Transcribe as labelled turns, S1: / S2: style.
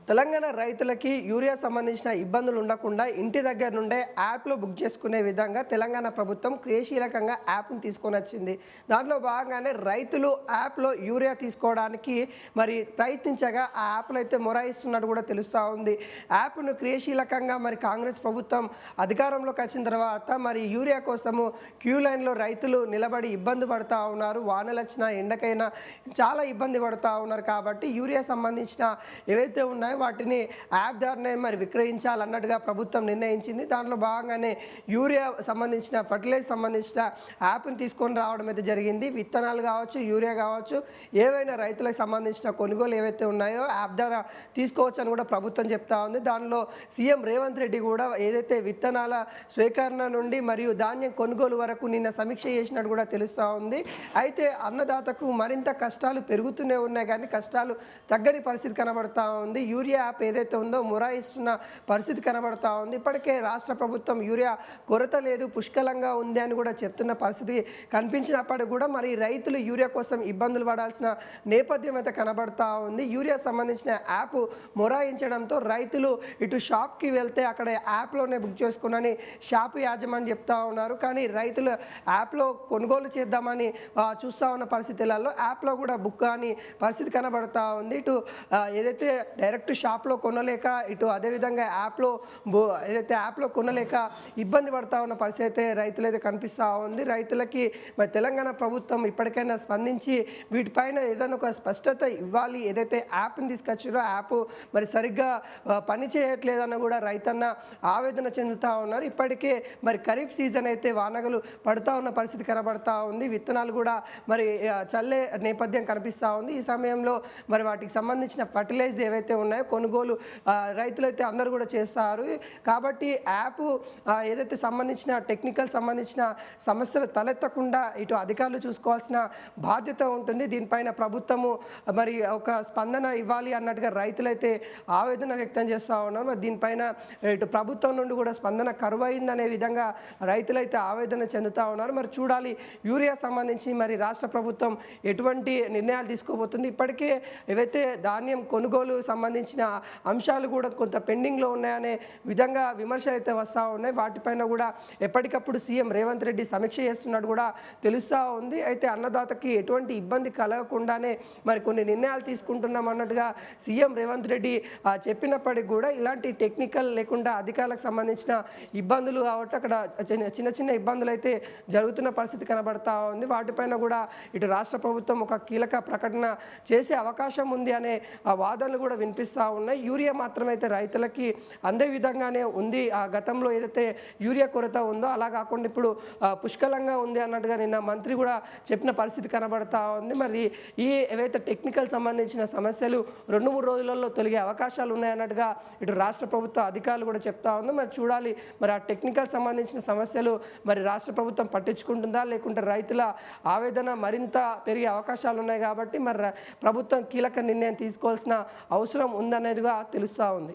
S1: తెలంగాణ రైతులకి యూరియా సంబంధించిన ఇబ్బందులు ఉండకుండా ఇంటి దగ్గర నుండే యాప్లో బుక్ చేసుకునే విధంగా తెలంగాణ ప్రభుత్వం క్రియాశీలకంగా యాప్ని తీసుకొని వచ్చింది. దాంట్లో భాగంగానే రైతులు యాప్లో యూరియా తీసుకోవడానికి మరి ప్రయత్నించగా ఆ యాప్లో అయితే మొరాయిస్తున్నట్టు కూడా తెలుస్తూ ఉంది. యాప్ను క్రియాశీలకంగా మరి కాంగ్రెస్ ప్రభుత్వం అధికారంలోకి వచ్చిన తర్వాత మరి యూరియా కోసము క్యూ లైన్లో రైతులు నిలబడి ఇబ్బంది పడుతూ ఉన్నారు. వానలు వచ్చినా ఎండకైనా చాలా ఇబ్బంది పడుతూ ఉన్నారు. కాబట్టి యూరియా సంబంధించిన ఏవైతే ఉన్నాయో వాటిని యాప్ ద్వారానే మరి విక్రయించాలన్నట్టుగా ప్రభుత్వం నిర్ణయించింది. దాంట్లో భాగంగానే యూరియా సంబంధించిన ఫర్టిలైజర్ సంబంధించిన యాప్ని తీసుకొని రావడం అయితే జరిగింది. విత్తనాలు కావచ్చు, యూరియా కావచ్చు, ఏవైనా రైతులకు సంబంధించిన కొనుగోలు ఏవైతే ఉన్నాయో యాప్ ద్వారా తీసుకోవచ్చు అని కూడా ప్రభుత్వం చెప్తా ఉంది. దానిలో సీఎం రేవంత్ రెడ్డి కూడా ఏదైతే విత్తనాల స్వీకరణ నుండి మరియు ధాన్యం కొనుగోలు వరకు నిన్న సమీక్ష చేసినట్టు కూడా తెలుస్తూ ఉంది. అయితే అన్నదాతకు మరింత కష్టాలు పెరుగుతూనే ఉన్నాయి కానీ కష్టాలు తగ్గని పరిస్థితి కనబడతా ఉంది. యూరియా యాప్ ఏదైతే ఉందో మొరాయిస్తున్న పరిస్థితి కనబడతా ఉంది. ఇప్పటికే రాష్ట్ర ప్రభుత్వం యూరియా కొరత లేదు, పుష్కలంగా ఉంది అని కూడా చెప్తున్న పరిస్థితి కనిపించినప్పటికీ కూడా మరి రైతులు యూరియా కోసం ఇబ్బందులు పడాల్సిన నేపథ్యం అయితే కనబడతా ఉంది. యూరియా సంబంధించిన యాప్ మొరాయించడంతో రైతులు ఇటు షాప్కి వెళ్తే అక్కడ యాప్లోనే బుక్ చేసుకున్నాని షాపు యాజమాని చెప్తా ఉన్నారు. కానీ రైతులు యాప్లో కొనుగోలు చేద్దామని చూస్తూ ఉన్న పరిస్థితులలో యాప్లో కూడా బుక్ అని పరిస్థితి కనబడతా ఉంది. ఇటు ఏదైతే డైరెక్ట్ షాప్లో కొనలేక ఇటు అదేవిధంగా ఏదైతే యాప్లో కొనలేక ఇబ్బంది పడతా ఉన్న పరిస్థితి అయితే రైతులైతే కనిపిస్తూ ఉంది. రైతులకి మరి తెలంగాణ ప్రభుత్వం ఇప్పటికైనా స్పందించి వీటిపైన ఏదైనా ఒక స్పష్టత ఇవ్వాలి. ఏదైతే యాప్ని తీసుకొచ్చారో యాప్ మరి సరిగ్గా పని చేయట్లేదన్న కూడా రైతన్న ఆవేదన చెందుతూ ఉన్నారు. ఇప్పటికే మరి ఖరీఫ్ సీజన్ అయితే వానగలు పడుతూ ఉన్న పరిస్థితి కనబడతా ఉంది. విత్తనాలు కూడా మరి చల్లే నేపథ్యం కనిపిస్తూ ఉంది. ఈ సమయంలో మరి వాటికి సంబంధించిన ఫర్టిలైజర్ ఏవైతే ఉన్నాయో కొనుగోలు రైతులైతే అందరూ కూడా చేస్తారు. కాబట్టి యాప్ ఏదైతే సంబంధించిన టెక్నికల్ సంబంధించిన సమస్యలు తలెత్తకుండా ఇటు అధికారులు చూసుకోవాల్సిన బాధ్యత ఉంటుంది. దీనిపైన ప్రభుత్వము మరి ఒక స్పందన ఇవ్వాలి అన్నట్టుగా రైతులైతే ఆవేదన వ్యక్తం చేస్తూ ఉన్నారు. మరి దీనిపైన ఇటు ప్రభుత్వం నుండి కూడా స్పందన కరువైందనే విధంగా రైతులైతే ఆవేదన చెందుతూ ఉన్నారు. మరి చూడాలి యూరియా సంబంధించి మరి రాష్ట్ర ప్రభుత్వం ఎటువంటి నిర్ణయాలు తీసుకోబోతుంది. ఇప్పటికే ఏవైతే ధాన్యం కొనుగోలు సంబంధించిన అంశాలు కూడా కొంత పెండింగ్లో ఉన్నాయనే విధంగా విమర్శలు అయితే వస్తూ ఉన్నాయి. వాటిపైన కూడా ఎప్పటికప్పుడు సీఎం రేవంత్ రెడ్డి సమీక్ష చేస్తున్నట్టు కూడా తెలుస్తూ ఉంది. అయితే అన్నదాతకి ఎటువంటి ఇబ్బంది కలగకుండానే మరి కొన్ని నిర్ణయాలు తీసుకుంటున్నాం అన్నట్టుగా సీఎం రేవంత్ రెడ్డి చెప్పినప్పటికీ కూడా ఇలాంటి టెక్నికల్ లేకుండా అధికారులకు సంబంధించిన ఇబ్బందులు కాబట్టి అక్కడ చిన్న చిన్న ఇబ్బందులు అయితే జరుగుతున్న పరిస్థితి కనబడతా ఉంది. వాటిపైన కూడా ఇటు రాష్ట్ర ప్రభుత్వం ఒక కీలక ప్రకటన చేసే అవకాశం ఉంది అనే వాదనలు కూడా వినిపిస్తూ ఉన్నాయి. యూరియా మాత్రమైతే రైతులకి అందే విధంగానే ఉంది. ఆ గతంలో ఏదైతే యూరియా కొరత ఉందో అలా కాకుండా ఇప్పుడు పుష్కలంగా ఉంది అన్నట్టుగా నిన్న మంత్రి కూడా చెప్పిన పరిస్థితి కనబడతా ఉంది. మరి ఈ ఏవైతే టెక్నికల్ సంబంధించిన సమస్యలు 2-3 రోజులలో తొలగే అవకాశాలు ఉన్నాయన్నట్టుగా ఇటు రాష్ట్ర ప్రభుత్వ అధికారులు కూడా చెప్తా ఉంది. మరి చూడాలి మరి ఆ టెక్నికల్ సంబంధించిన సమస్యలు మరి రాష్ట్ర ప్రభుత్వం పట్టించుకుంటుందా లేకుంటే రైతుల ఆవేదన మరింత పెరిగే అవకాశాలు ఉన్నాయి. కాబట్టి మరి ప్రభుత్వం కీలక నిర్ణయం తీసుకోవాల్సిన అవసరం ఉందనేదిగా తెలుస్తూ ఉంది.